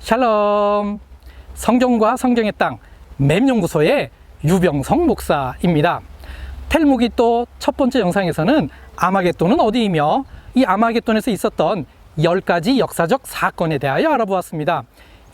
샬롬. 성경과 성경의 땅 맴연구소의 유병성 목사입니다. 텔무기또 첫 번째 영상에서는 아마겟돈은 어디이며 이 아마겟돈에서 있었던 10가지 역사적 사건에 대하여 알아보았습니다.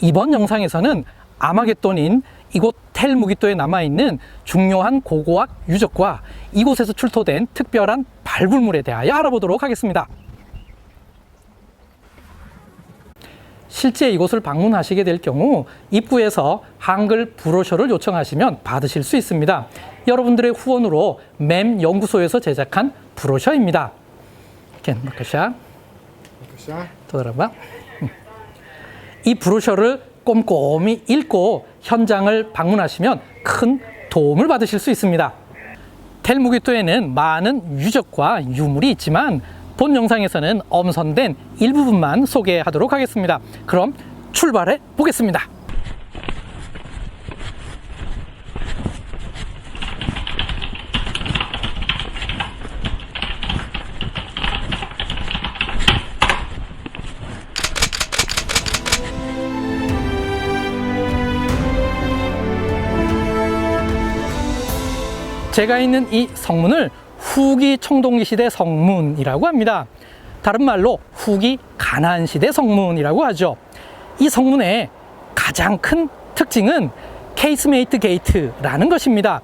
이번 영상에서는 아마겟돈인 이곳 텔무기또에 남아있는 중요한 고고학 유적과 이곳에서 출토된 특별한 발굴물에 대하여 알아보도록 하겠습니다. 실제 이곳을 방문하시게 될 경우 입구에서 한글 브로셔를 요청하시면 받으실 수 있습니다. 여러분들의 후원으로 맴연구소에서 제작한 브로셔입니다. 이 브로셔를 꼼꼼히 읽고 현장을 방문하시면 큰 도움을 받으실 수 있습니다. 텔무기또에는 많은 유적과 유물이 있지만 본 영상에서는 엄선된 일부분만 소개하도록 하겠습니다. 그럼 출발해 보겠습니다. 제가 있는 이 성문을 후기 청동기 시대 성문이라고 합니다. 다른 말로 후기 가나안 시대 성문이라고 하죠. 이 성문의 가장 큰 특징은 케이스메이트 게이트라는 것입니다.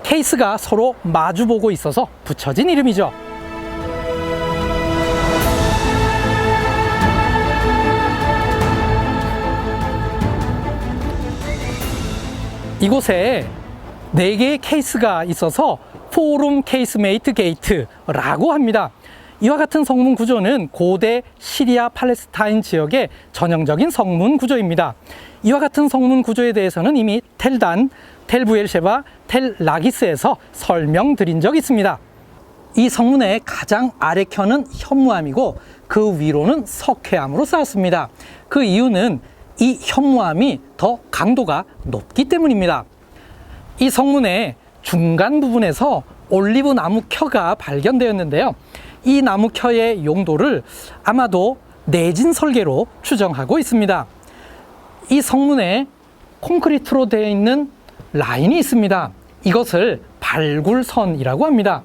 케이스가 서로 마주보고 있어서 붙여진 이름이죠. 이곳에 4개의 케이스가 있어서 포룸 케이스메이트 게이트라고 합니다. 이와 같은 성문 구조는 고대 시리아 팔레스타인 지역의 전형적인 성문 구조입니다. 이와 같은 성문 구조에 대해서는 이미 텔단, 텔부엘셰바, 텔라기스에서 설명드린 적이 있습니다. 이 성문의 가장 아래켠은 현무암이고 그 위로는 석회암으로 쌓았습니다. 그 이유는 이 현무암이 더 강도가 높기 때문입니다. 이 성문의 중간 부분에서 올리브 나무 켜가 발견되었는데요. 이 나무 켜의 용도를 아마도 내진 설계로 추정하고 있습니다. 이 성문에 콘크리트로 되어 있는 라인이 있습니다. 이것을 발굴선이라고 합니다.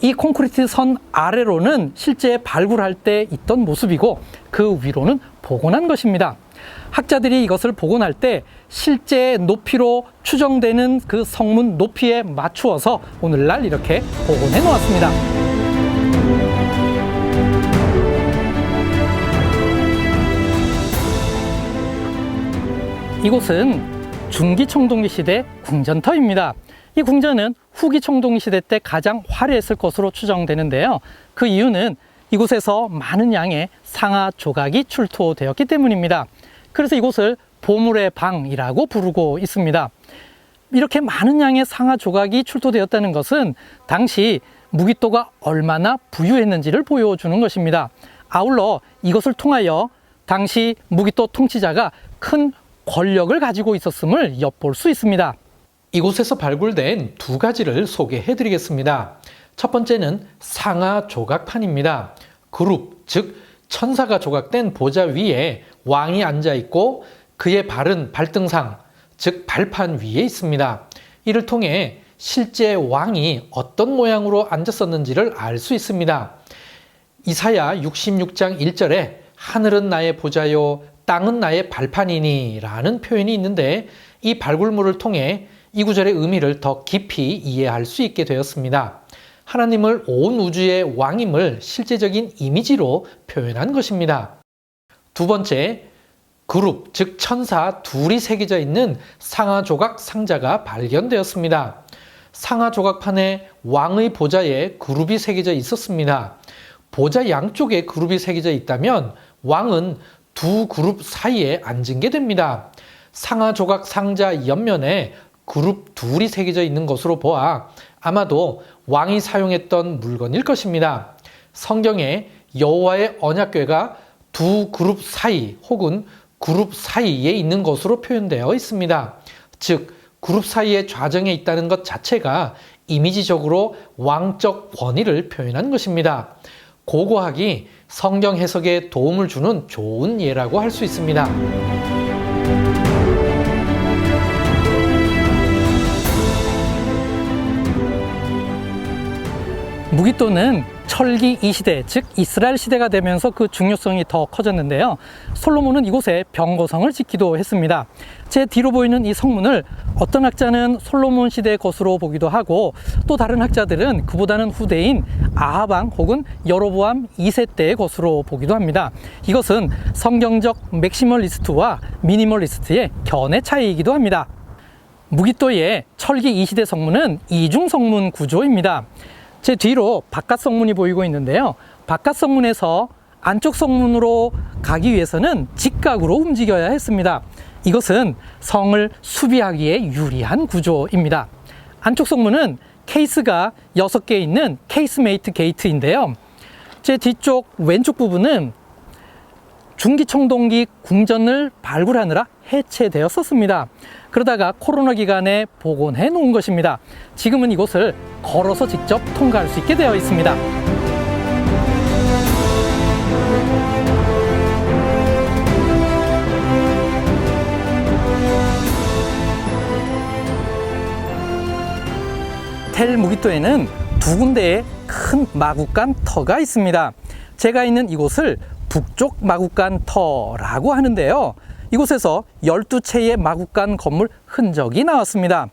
이 콘크리트 선 아래로는 실제 발굴할 때 있던 모습이고 그 위로는 복원한 것입니다. 학자들이 이것을 복원할 때 실제 높이로 추정되는 그 성문 높이에 맞추어서 오늘날 이렇게 복원해 놓았습니다. 이곳은 중기 청동기 시대 궁전터입니다. 이 궁전은 후기 청동기 시대 때 가장 화려했을 것으로 추정되는데요. 그 이유는 이곳에서 많은 양의 상하 조각이 출토되었기 때문입니다. 그래서 이곳을 보물의 방이라고 부르고 있습니다. 이렇게 많은 양의 상하 조각이 출토되었다는 것은 당시 무기또가 얼마나 부유했는지를 보여주는 것입니다. 아울러 이것을 통하여 당시 무기또 통치자가 큰 권력을 가지고 있었음을 엿볼 수 있습니다. 이곳에서 발굴된 2가지를 소개해 드리겠습니다. 첫 번째는 상하 조각판입니다. 그룹, 즉 천사가 조각된 보좌 위에 왕이 앉아 있고 그의 발은 발등상, 즉 발판 위에 있습니다. 이를 통해 실제 왕이 어떤 모양으로 앉았었는지를 알 수 있습니다. 이사야 66장 1절에 하늘은 나의 보좌요 땅은 나의 발판이니 라는 표현이 있는데 이 발굴물을 통해 이 구절의 의미를 더 깊이 이해할 수 있게 되었습니다. 하나님을 온 우주의 왕임을 실제적인 이미지로 표현한 것입니다. 두 번째, 그룹, 즉 천사 둘이 새겨져 있는 상하 조각 상자가 발견되었습니다. 상하 조각판에 왕의 보좌에 그룹이 새겨져 있었습니다. 보좌 양쪽에 그룹이 새겨져 있다면 왕은 2 그룹 사이에 앉은 게 됩니다. 상하 조각 상자 옆면에 그룹 둘이 새겨져 있는 것으로 보아 아마도 왕이 사용했던 물건일 것입니다. 성경에 여호와의 언약궤가 2 그룹 사이 혹은 그룹 사이에 있는 것으로 표현되어 있습니다. 즉 그룹 사이에 좌정에 있다는 것 자체가 이미지적으로 왕적 권위를 표현한 것입니다. 고고학이 성경 해석에 도움을 주는 좋은 예라고 할 수 있습니다. 무기또는 철기 2시대, 즉 이스라엘 시대가 되면서 그 중요성이 더 커졌는데요. 솔로몬은 이곳에 병거성을 짓기도 했습니다. 제 뒤로 보이는 이 성문을 어떤 학자는 솔로몬 시대의 것으로 보기도 하고, 또 다른 학자들은 그보다는 후대인 아하방 혹은 여로보암 2세 때의 것으로 보기도 합니다. 이것은 성경적 맥시멀리스트와 미니멀리스트의 견해 차이이기도 합니다. 무기또의 철기 2시대 성문은 이중 성문 구조입니다. 제 뒤로 바깥 성문이 보이고 있는데요. 바깥 성문에서 안쪽 성문으로 가기 위해서는 직각으로 움직여야 했습니다. 이것은 성을 수비하기에 유리한 구조입니다. 안쪽 성문은 케이스가 6개 있는 케이스메이트 게이트인데요. 제 뒤쪽 왼쪽 부분은 중기청동기 궁전을 발굴하느라 해체되었었습니다. 그러다가 코로나 기간에 복원해 놓은 것입니다. 지금은 이곳을 걸어서 직접 통과할 수 있게 되어 있습니다. 텔 무기또에는 두 군데의 큰 마구간 터가 있습니다. 제가 있는 이곳을 북쪽 마구간 터라고 하는데요. 이곳에서 12채의 마구간 건물 흔적이 나왔습니다.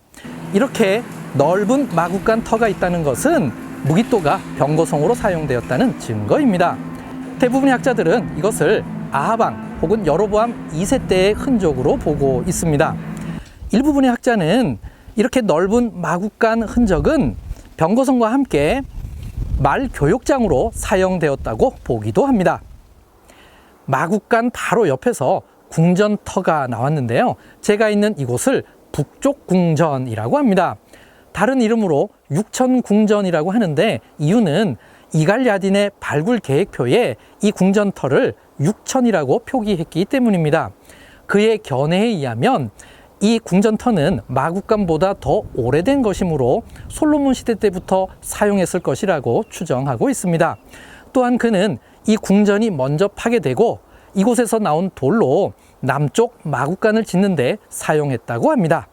이렇게 넓은 마구간 터가 있다는 것은 무기또가 병거성으로 사용되었다는 증거입니다. 대부분의 학자들은 이것을 아하방 혹은 여로보암 2세 때의 흔적으로 보고 있습니다. 일부분의 학자는 이렇게 넓은 마구간 흔적은 병거성과 함께 말 교육장으로 사용되었다고 보기도 합니다. 마구간 바로 옆에서 궁전터가 나왔는데요. 제가 있는 이곳을 북쪽 궁전이라고 합니다. 다른 이름으로 육천궁전이라고 하는데, 이유는 이갈야딘의 발굴 계획표에 이 궁전터를 육천이라고 표기했기 때문입니다. 그의 견해에 의하면 이 궁전터는 마구간보다 더 오래된 것이므로 솔로몬 시대 때부터 사용했을 것이라고 추정하고 있습니다. 또한 그는 이 궁전이 먼저 파괴되고 이곳에서 나온 돌로 남쪽 마구간을 짓는 데 사용했다고 합니다.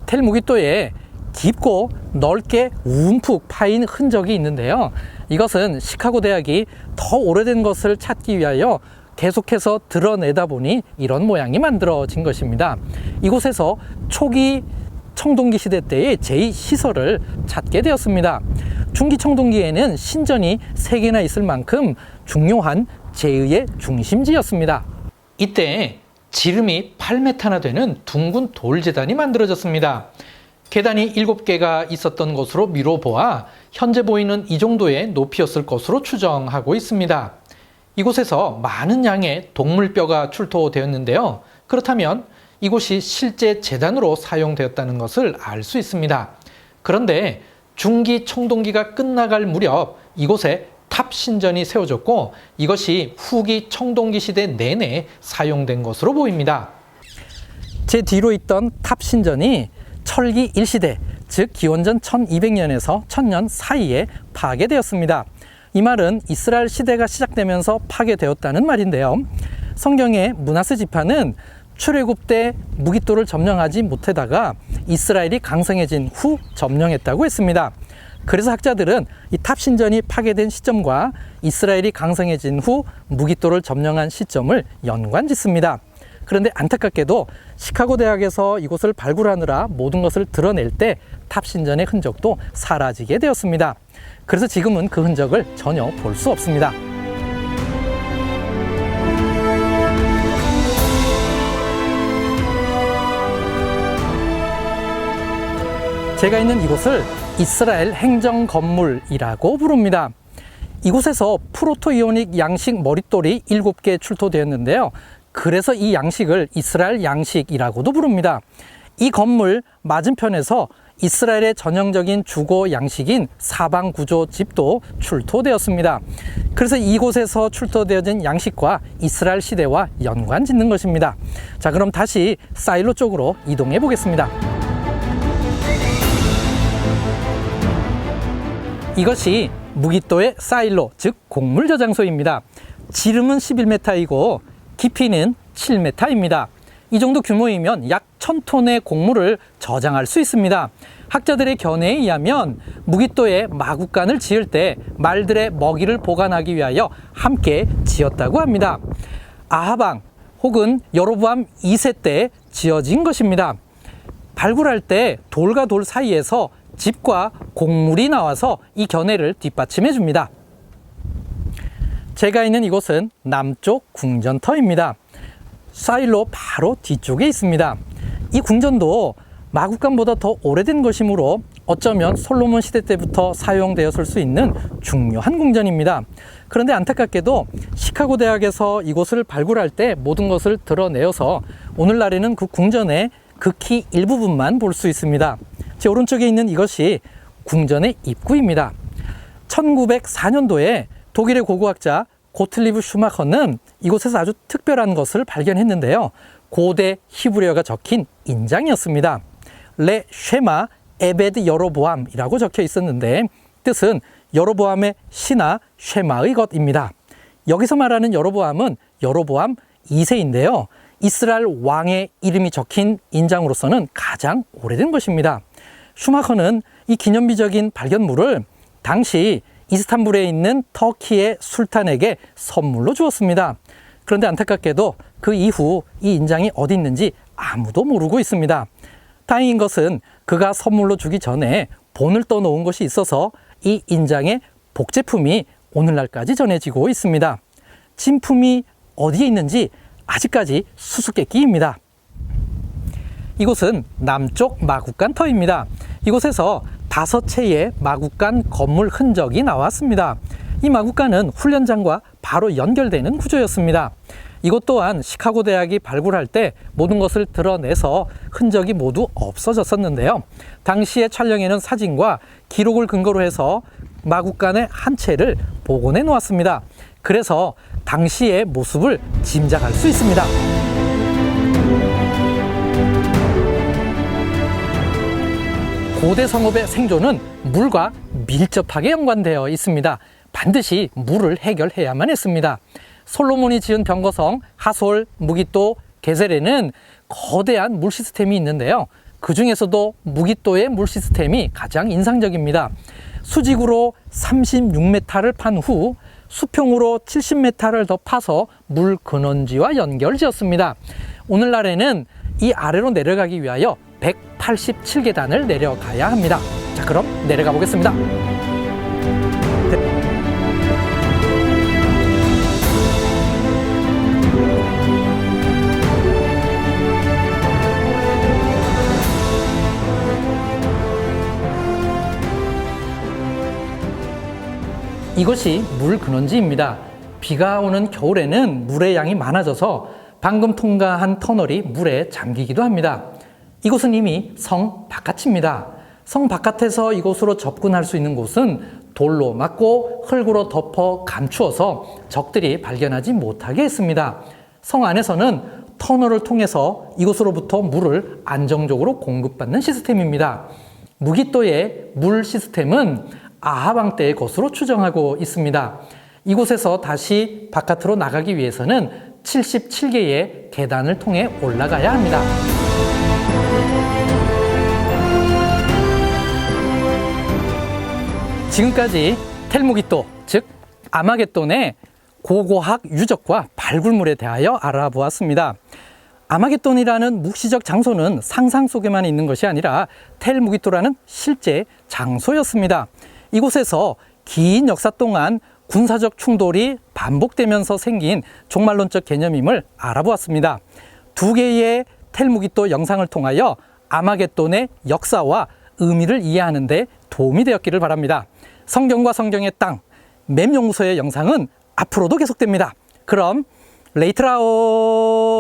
텔 무기또에 깊고 넓게 움푹 파인 흔적이 있는데요. 이것은 시카고 대학이 더 오래된 것을 찾기 위하여 계속해서 드러내다 보니 이런 모양이 만들어진 것입니다. 이곳에서 초기 청동기 시대 때의 제2시설을 찾게 되었습니다. 중기 청동기에는 신전이 3개나 있을 만큼 중요한 제의의 중심지였습니다. 이때 지름이 8m나 되는 둥근 돌재단이 만들어졌습니다. 계단이 7개가 있었던 것으로 미뤄보아 현재 보이는 이 정도의 높이였을 것으로 추정하고 있습니다. 이곳에서 많은 양의 동물뼈가 출토되었는데요. 그렇다면 이곳이 실제 제단으로 사용되었다는 것을 알 수 있습니다. 그런데 중기 청동기가 끝나갈 무렵 이곳에 탑신전이 세워졌고, 이것이 후기 청동기 시대 내내 사용된 것으로 보입니다. 제 뒤로 있던 탑신전이 철기 1시대, 즉 기원전 1200년에서 1000년 사이에 파괴되었습니다. 이 말은 이스라엘 시대가 시작되면서 파괴되었다는 말인데요. 성경의 므낫세 지파는 출애굽 때 무기또를 점령하지 못하다가 이스라엘이 강성해진 후 점령했다고 했습니다. 그래서 학자들은 이 탑신전이 파괴된 시점과 이스라엘이 강성해진 후 무기또를 점령한 시점을 연관짓습니다. 그런데 안타깝게도 시카고 대학에서 이곳을 발굴하느라 모든 것을 드러낼 때 탑신전의 흔적도 사라지게 되었습니다. 그래서 지금은 그 흔적을 전혀 볼 수 없습니다. 제가 있는 이곳을 이스라엘 행정 건물이라고 부릅니다. 이곳에서 프로토이오닉 양식 머릿돌이 7개 출토되었는데요. 그래서 이 양식을 이스라엘 양식이라고도 부릅니다. 이 건물 맞은편에서 이스라엘의 전형적인 주거 양식인 사방 구조 집도 출토되었습니다. 그래서 이곳에서 출토되어진 양식과 이스라엘 시대와 연관 짓는 것입니다. 자, 그럼 다시 사일로 쪽으로 이동해 보겠습니다. 이것이 무기또의 사일로, 즉 곡물 저장소입니다. 지름은 11m이고 깊이는 7m입니다. 이 정도 규모이면 약 1000톤의 곡물을 저장할 수 있습니다. 학자들의 견해에 의하면 무기또에 마구간을 지을 때 말들의 먹이를 보관하기 위하여 함께 지었다고 합니다. 아하방 혹은 여로보암 2세 때 지어진 것입니다. 발굴할 때 돌과 돌 사이에서 집과 곡물이 나와서 이 견해를 뒷받침해 줍니다. 제가 있는 이곳은 남쪽 궁전터입니다. 사일로 바로 뒤쪽에 있습니다. 이 궁전도 마구간보다 더 오래된 것이므로 어쩌면 솔로몬 시대 때부터 사용되었을 수 있는 중요한 궁전입니다. 그런데 안타깝게도 시카고 대학에서 이곳을 발굴할 때 모든 것을 드러내어서 오늘날에는 그 궁전의 극히 일부분만 볼 수 있습니다. 제 오른쪽에 있는 이것이 궁전의 입구입니다. 1904년도에 독일의 고고학자 고틀리브 슈마커는 이곳에서 아주 특별한 것을 발견했는데요. 고대 히브리어가 적힌 인장이었습니다. 레 쉐마 에베드 여로보암이라고 적혀 있었는데 뜻은 여로보암의 신하 쉐마의 것입니다. 여기서 말하는 여로보암은 여로보암 2세인데요. 이스라엘 왕의 이름이 적힌 인장으로서는 가장 오래된 것입니다. 슈마커는 이 기념비적인 발견물을 당시 이스탄불에 있는 터키의 술탄에게 선물로 주었습니다. 그런데 안타깝게도 그 이후 이 인장이 어디 있는지 아무도 모르고 있습니다. 다행인 것은 그가 선물로 주기 전에 본을 떠놓은 것이 있어서 이 인장의 복제품이 오늘날까지 전해지고 있습니다. 진품이 어디에 있는지 아직까지 수수께끼입니다. 이곳은 남쪽 마구간 터입니다. 이곳에서 5채의 마구간 건물 흔적이 나왔습니다. 이 마구간은 훈련장과 바로 연결되는 구조였습니다. 이것 또한 시카고 대학이 발굴할 때 모든 것을 드러내서 흔적이 모두 없어졌었는데요. 당시의 촬영에는 사진과 기록을 근거로 해서 마구간의 한 채를 복원해 놓았습니다. 그래서 당시의 모습을 짐작할 수 있습니다. 고대 성읍의 생존은 물과 밀접하게 연관되어 있습니다. 반드시 물을 해결해야만 했습니다. 솔로몬이 지은 병거성 하솔, 무기또, 게셀에는 거대한 물 시스템이 있는데요. 그 중에서도 무기또의 물 시스템이 가장 인상적입니다. 수직으로 36m를 판 후 수평으로 70m를 더 파서 물 근원지와 연결 지었습니다. 오늘날에는 이 아래로 내려가기 위하여 187계단을 내려가야 합니다. 자, 그럼 내려가 보겠습니다. 이것이 물 근원지입니다. 비가 오는 겨울에는 물의 양이 많아져서 방금 통과한 터널이 물에 잠기기도 합니다. 이곳은 이미 성 바깥입니다. 성 바깥에서 이곳으로 접근할 수 있는 곳은 돌로 막고 흙으로 덮어 감추어서 적들이 발견하지 못하게 했습니다. 성 안에서는 터널을 통해서 이곳으로부터 물을 안정적으로 공급받는 시스템입니다. 무기또의 물 시스템은 아하방 때의 것으로 추정하고 있습니다. 이곳에서 다시 바깥으로 나가기 위해서는 77개의 계단을 통해 올라가야 합니다. 지금까지 텔무기또, 즉 아마겟돈의 고고학 유적과 발굴물에 대하여 알아보았습니다. 아마겟돈이라는 묵시적 장소는 상상 속에만 있는 것이 아니라 텔무기또라는 실제 장소였습니다. 이곳에서 긴 역사 동안 군사적 충돌이 반복되면서 생긴 종말론적 개념임을 알아보았습니다. 2개의 텔무기또 영상을 통하여 아마겟돈의 역사와 의미를 이해하는 데 도움이 되었기를 바랍니다. 성경과 성경의 땅, 맵연구소의 영상은 앞으로도 계속됩니다. 그럼 레이트라오.